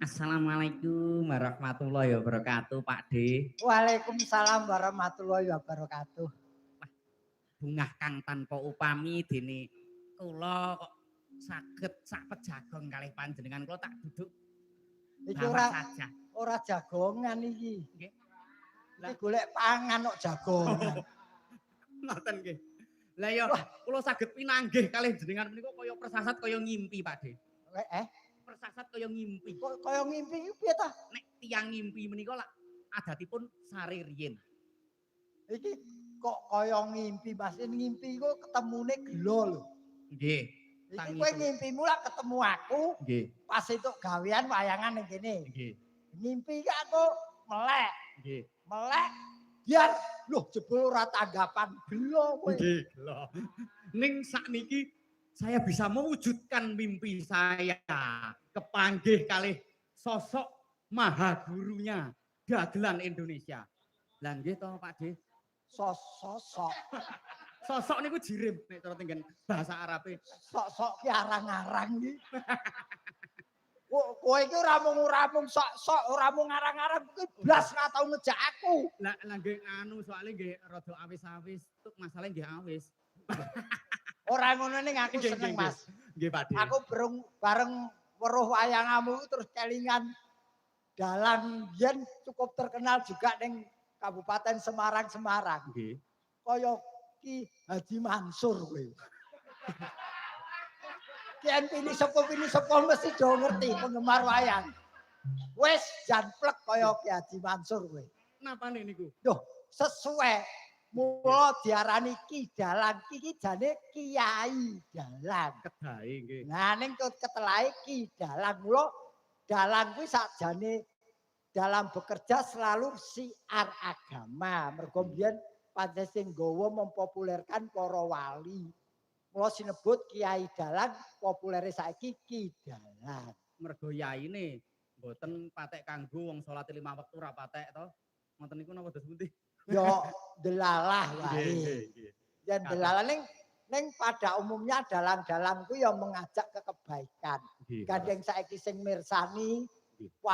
Assalamualaikum warahmatullahi wabarakatuh, Pak D. Waalaikumsalam warahmatullahi wabarakatuh. Bungah kang tanpa upami dene kula kok saged sapet jagong kalih panjenengan, kula tak duduk Iki bawa saja. ora jagongan iki. Nggih. Iki golek pangan kok jagongan. Ngoten nggih. Lah ya kula saged pinanggih kalih jenengan menika kaya persasat kaya ngimpi, Pak D. Persasat kaya ngimpi. Kaya ngimpi iki piye ta? Nek tiyang ngimpi menika lak adatipun sare riyin. Iki kok kaya ngimpi, Mas. Ngimpi iku ketemune gelo lho. Nggih. Iki kowe ngimpimu lak ketemu aku. Nggih. Pas entuk gawean wayangan ning kene. Nggih. Ngimpi iki aku melek. Nggih. Melek biar loh jebul ora tanggapan gelo kowe. Nggih, gelo. Ning sakniki saya bisa mewujudkan mimpi saya kepanggih kalih sosok maha gurunya dagelan Indonesia. Lah nggih to Pak D. Sosok. Sosok niku jirim nek cara tenggen bahasa Arabe. Sok-sok ki arang-arang iki. Kowe iki ora mung sok-sok, ora mung arang-arang, kowe blas ora tau ngejak aku. Lah nggih anu soalnya nggih rada awis-awis, tuk masalah nggih awis. Ora ngono ning aku seneng, Mas. Nggih, Pak D. Aku bareng weruh wayangamu terus kelingan dalang yen cukup terkenal juga ning Kabupaten Semarang. Nggih. Kaya Ki Haji Mansur kowe. Kian pini sepo mesti do ngerti penggemar wayang. Wis jan plek kaya Ki Haji Mansur kowe. Napane niku? Duh, sesuai mula diarani Ki Dalang iki jane Kiai Dalang. Kedahe nggih. Nah ning ketelahe Ki Dalang mula dalang kuwi sakjane dalam bekerja selalu siar agama. Mergo biyen pancen sing nggawa mempopulerkan para wali. Mula sinebut Kiai Dalang, populere saiki Ki Dalang. Mergo yaine mboten patek kanggo wong salat 5 wektu ora patek to. Ngoten niku napa dos pundi? Yo delalah wae. Nggih. Ya delalah ning pada umumnya dalang-dalang ku ya mengajak ke kebaikan. Gandeng saiki sing mirsani